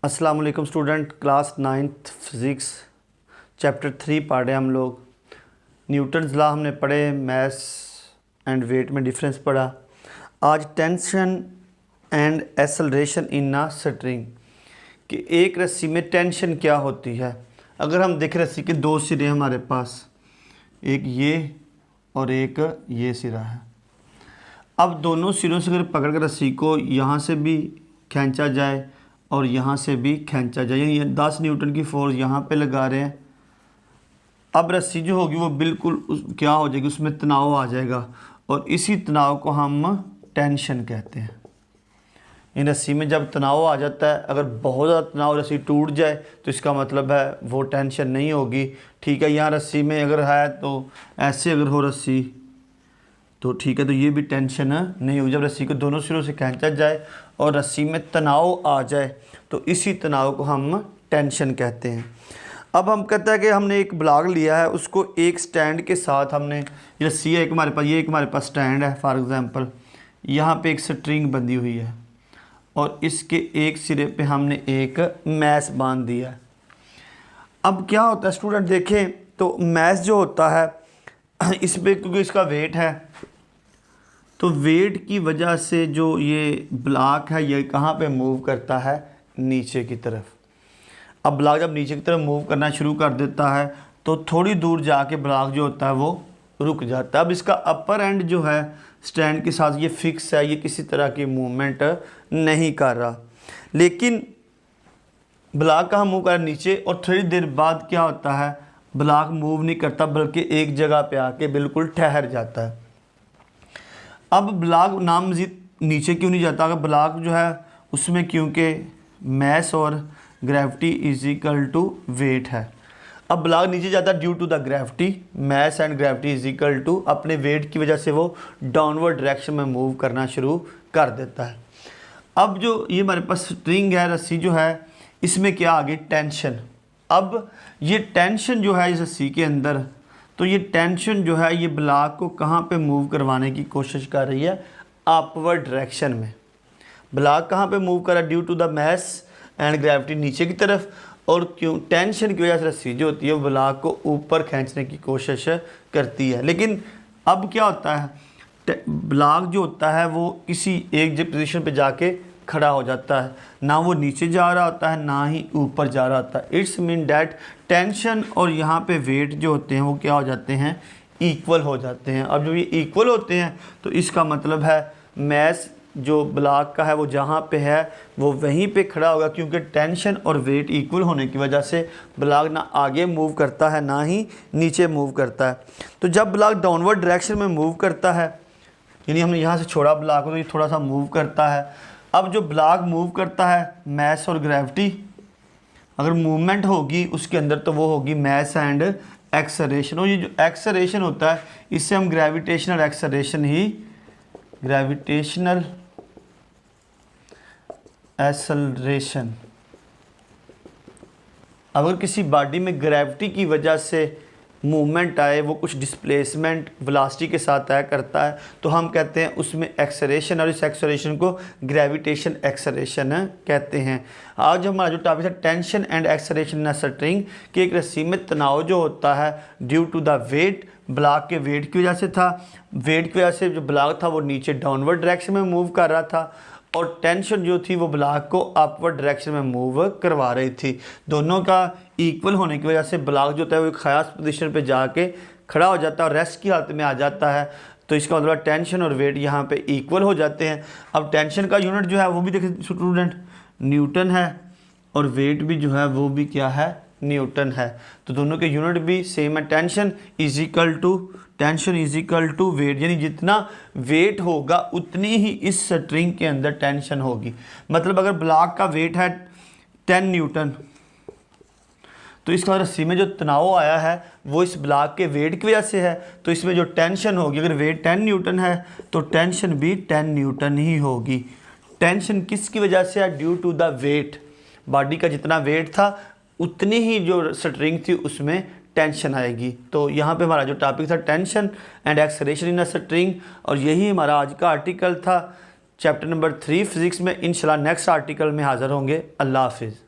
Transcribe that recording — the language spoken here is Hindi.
अस्सलाम वालेकुम student, class 9th physics chapter 3 पढ़ रहे हैं हम लोग। न्यूटन्स लॉ हमने पढ़े, मैस एंड वेट में डिफरेंस पढ़ा। आज tension and acceleration in a string कि एक रस्सी में टेंशन क्या होती है। अगर हम देखें रस्सी के दो सिरे हमारे पास, एक ये और एक ये सिरा है। अब दोनों सिरों से अगर पकड़ कर रस्सी को यहाँ से भी खींचा जाए और यहाँ से भी खींचा जाए, यानी 10 न्यूटन की फोर्स यहाँ पे लगा रहे हैं। अब रस्सी जो होगी वो बिल्कुल क्या हो जाएगी, उसमें तनाव आ जाएगा और इसी तनाव को हम टेंशन कहते हैं। इन रस्सी में जब तनाव आ जाता है, अगर बहुत ज़्यादा तनाव रस्सी टूट जाए तो इसका मतलब है वो टेंशन नहीं होगी। ठीक है, यहाँ रस्सी में अगर है तो ऐसे अगर हो रस्सी तो ठीक है, तो ये भी टेंशन नहीं होगी। जब रस्सी को दोनों सिरों से खींचा जाए और रस्सी में तनाव आ जाए तो इसी तनाव को हम टेंशन कहते हैं। अब हम कहते हैं कि हमने एक ब्लॉक लिया है, उसको एक स्टैंड के साथ हमने, रस्सी है एक हमारे पास, ये एक हमारे पास स्टैंड है फॉर एग्ज़ाम्पल, यहाँ पे एक स्ट्रिंग बंधी हुई है और इसके एक सिरे पे हमने एक मैस बांध दिया है। अब क्या होता है स्टूडेंट, देखें तो मैस जो होता है इस पर क्योंकि इसका वेट है तो वेट की वजह से जो ये ब्लॉक है ये कहाँ पे मूव करता है, नीचे की तरफ। अब ब्लॉक जब नीचे की तरफ मूव करना शुरू कर देता है तो थोड़ी दूर जाके ब्लॉक जो होता है वो रुक जाता है। अब इसका अपर एंड जो है स्टैंड के साथ ये फिक्स है, ये किसी तरह की मूवमेंट नहीं कर रहा। लेकिन ब्लॉक कहाँ मूव कर रहा है, नीचे, और थोड़ी देर बाद क्या होता है, ब्लॉक मूव नहीं करता बल्कि एक जगह पे आके बिल्कुल ठहर जाता है। अब ब्लॉक नामज़ीद नीचे क्यों नहीं जाता, अगर ब्लॉक जो है उसमें क्योंकि मैस और gravity is equal to weight है। अब ब्लॉक नीचे जाता है due to the gravity, mass and gravity is equal to, अपने वेट की वजह से वो डाउनवर्ड डायरेक्शन में मूव करना शुरू कर देता है। अब जो ये हमारे पास स्ट्रिंग है, रस्सी जो है, इसमें क्या आ गई, टेंशन। अब ये टेंशन जो है इस रस्सी के अंदर, तो ये टेंशन जो है ये ब्लॉक को कहाँ पे मूव करवाने की कोशिश कर रही है, अपवर्ड डायरेक्शन में। ब्लॉक कहाँ पे मूव कर रहा है, due to the mass and gravity नीचे की तरफ, और क्यों, टेंशन की वजह से रस्सी जो होती है वो ब्लॉक को ऊपर खींचने की कोशिश करती है। लेकिन अब क्या होता है, ब्लॉक जो होता है वो किसी एक पोजीशन पे जाके खड़ा हो जाता है, ना वो नीचे जा रहा होता है ना ही ऊपर जा रहा होता है। इट्स मीन डैट टेंशन और यहाँ पे वेट जो होते हैं वो क्या हो जाते हैं, इक्वल हो जाते हैं। अब जब ये इक्वल होते हैं तो इसका मतलब है मैस जो ब्लॉक का है वो जहाँ पे है वो वहीं पे खड़ा होगा, क्योंकि टेंशन और वेट इक्वल होने की वजह से ब्लॉक ना आगे मूव करता है ना ही नीचे मूव करता है। तो जब ब्लॉक डाउनवर्ड डायरेक्शन में मूव करता है, यानी हमने यहाँ से छोड़ा ब्लॉक को तो ये थोड़ा सा मूव करता है। अब जो ब्लॉक मूव करता है, मैस और ग्रेविटी अगर मूवमेंट होगी उसके अंदर तो वो होगी मैस एंड एक्सेलरेशन, और ये जो एक्सेलरेशन होता है इससे हम ग्रेविटेशनल एक्सेलरेशन ही, ग्रेविटेशनल एक्सेलरेशन, अगर किसी बॉडी में ग्रेविटी की वजह से मूवमेंट आए, वो कुछ डिस्प्लेसमेंट वेलोसिटी के साथ तय करता है, तो हम कहते हैं उसमें एक्सेलरेशन, और इस एक्सेलरेशन को ग्रेविटेशन एक्सेलरेशन कहते हैं। आज हमारा जो टॉपिक है tension and acceleration in a string, कि एक रस्सी में तनाव जो होता है due to the weight, block के वेट की वजह से था। वेट की वजह से जो ब्लॉक था वो नीचे डाउनवर्ड डायरेक्शन में मूव कर रहा था, और टेंशन जो थी वो ब्लॉक को अपवर्ड डायरेक्शन में मूव करवा रही थी। दोनों का इक्वल होने की वजह से ब्लॉक जो होता है वो एक खास पोजीशन पे जाके खड़ा हो जाता है और रेस्ट की हालत में आ जाता है। तो इसका मतलब टेंशन और वेट यहाँ पे इक्वल हो जाते हैं। अब टेंशन का यूनिट जो है वो भी देखें स्टूडेंट, न्यूटन है, और वेट भी जो है वो भी क्या है, न्यूटन है। तो दोनों के यूनिट भी सेम है। Tension is equal to weight, यानी जितना वेट होगा उतनी ही इस स्ट्रिंग के अंदर टेंशन होगी। मतलब अगर ब्लॉक का वेट है 10 न्यूटन तो इसका रस्सी में जो तनाव आया है वो इस ब्लॉक के वेट की वजह से है, तो इसमें जो टेंशन होगी, अगर वेट 10 न्यूटन है तो टेंशन भी 10 न्यूटन ही होगी। टेंशन किसकी वजह से है, due to the weight, body का जितना वेट था उतनी ही जो स्ट्रिंग थी उसमें टेंशन आएगी। तो यहाँ पे हमारा जो टॉपिक था tension and acceleration in a string, और यही हमारा आज का आर्टिकल था चैप्टर नंबर 3 फिज़िक्स में। इंशाल्लाह नेक्स्ट आर्टिकल में हाज़िर होंगे। अल्लाह हाफिज़।